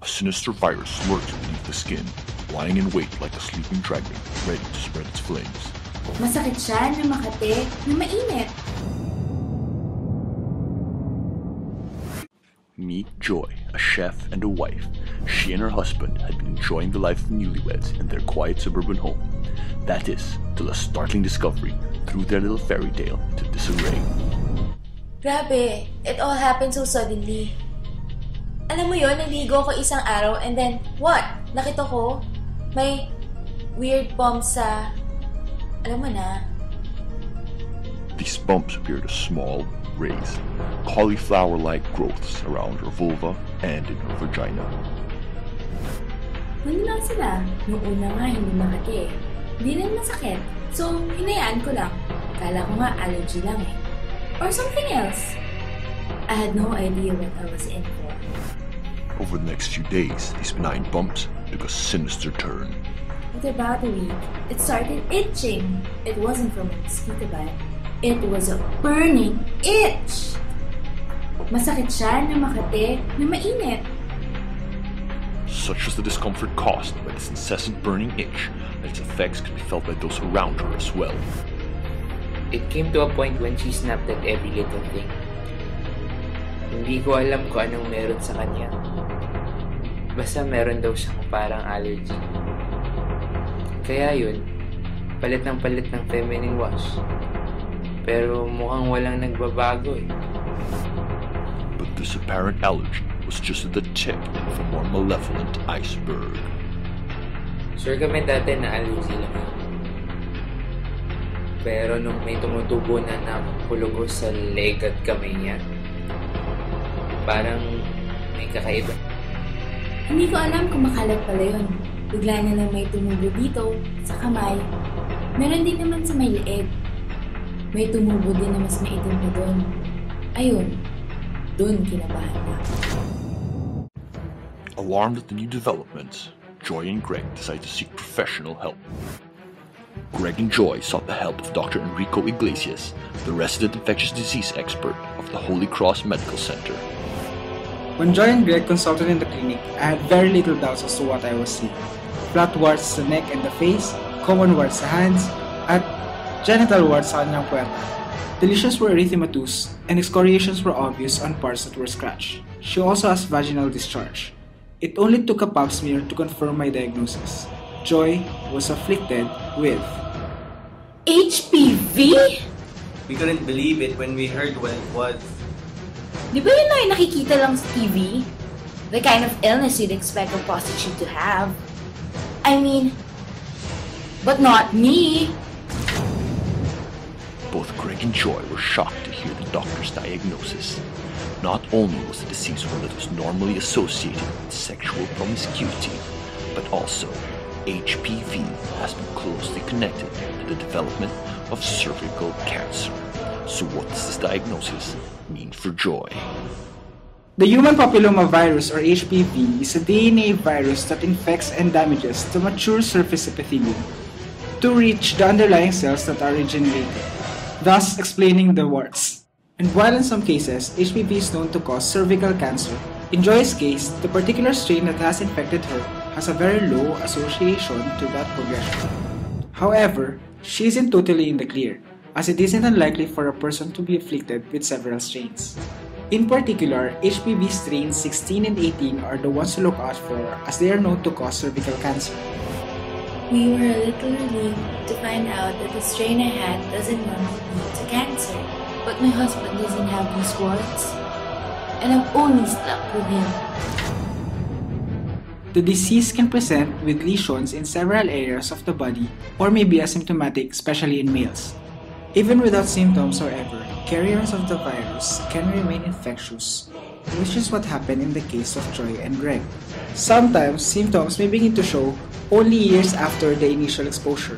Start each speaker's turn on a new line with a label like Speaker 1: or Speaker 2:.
Speaker 1: A sinister virus lurks beneath the skin, lying in wait like a sleeping dragon, ready to spread its flames.
Speaker 2: Masakit siya na makate na mainit.
Speaker 1: Meet Joy, a chef and a wife. She and her husband had been enjoying the life of newlyweds in their quiet suburban home. That is, till a startling discovery threw their little fairy tale to disarray.
Speaker 2: Grabe, it all happened so suddenly. Alam mo yon, naligo ko isang araw and then, what? Nakita ko, may weird bumps sa... Alam mo na.
Speaker 1: These bumps appeared as small, raised, cauliflower-like growths around her vulva and in her vagina.
Speaker 2: Ano lang sila? Noong una nga, hindi makate. Hindi rin masakit. So, hinayaan ko lang. Kala ko nga allergy lang eh. Or something else. I had no idea what I was in for.
Speaker 1: Over the next few days, these benign bumps took a sinister turn.
Speaker 2: At about a week, it started itching. It wasn't from a mosquito bite. It was a burning itch! Masakit siya na makate na mainit.
Speaker 1: Such was the discomfort caused by this incessant burning itch that its effects could be felt by those around her as well.
Speaker 3: It came to a point when she snapped at every little thing. Hindi ko alam kung anong meron sa kanya. Basta meron daw siyang parang allergy. Kaya yun, palit ng feminine wash. Pero mukhang walang nagbabago eh.
Speaker 1: But this apparent allergy was just the tip of a more malevolent iceberg.
Speaker 3: Sure kami dati na allergy lang yun. Pero nung may tumutubo na napulugo sa leg at kamay niya, parang may kakaiba.
Speaker 2: Hindi ko alam kung makalat pala yun. Bigla na lang may tumubo dito, sa kamay. Meron din naman sa may leeg. May tumubo din na mas maitim na doon. Ayun, doon kinabahan na.
Speaker 1: Alarmed at the new developments, Joy and Greg decided to seek professional help. Greg and Joy sought the help of Dr. Enrico Iglesias, the resident infectious disease expert of the Holy Cross Medical Center.
Speaker 4: When Joy and Greg consulted in the clinic, I had very little doubts as to what I was seeing. Flat warts sa neck and the face, common warts sa hands, at genital warts sa kanyang puwerta. The lesions were erythematous, and excoriations were obvious on parts that were scratched. She also has vaginal discharge. It only took a pap smear to confirm my diagnosis. Joy was afflicted with
Speaker 2: HPV?
Speaker 5: We couldn't believe it when we heard what it was.
Speaker 2: Di ba yun na yung nakikita lang sa TV? The kind of illness you'd expect a prostitute to have. I mean, but not me.
Speaker 1: Both Greg and Joy were shocked to hear the doctor's diagnosis. Not only was the disease one that was normally associated with sexual promiscuity, but also HPV has been closely connected to the development of cervical cancer. So what does this diagnosis mean for Joy?
Speaker 4: the human papillomavirus, or HPV, is a DNA virus that infects and damages the mature surface epithelium to reach the underlying cells that are regenerated, thus explaining the warts. And while in some cases, HPV is known to cause cervical cancer, in Joy's case, the particular strain that has infected her has a very low association to that progression. However, she isn't totally in the clear, as it isn't unlikely for a person to be afflicted with several strains. In particular, HPV strains 16 and 18 are the ones to look out for, as they are known to cause cervical cancer.
Speaker 2: We were a little relieved to find out that the strain I had doesn't normally lead to cancer. But my husband doesn't have these warts, and I'm only stuck with him.
Speaker 4: The disease can present with lesions in several areas of the body or may be asymptomatic, especially in males. Even without symptoms, however, carriers of the virus can remain infectious, which is what happened in the case of Joy and Greg. Sometimes, symptoms may begin to show only years after the initial exposure.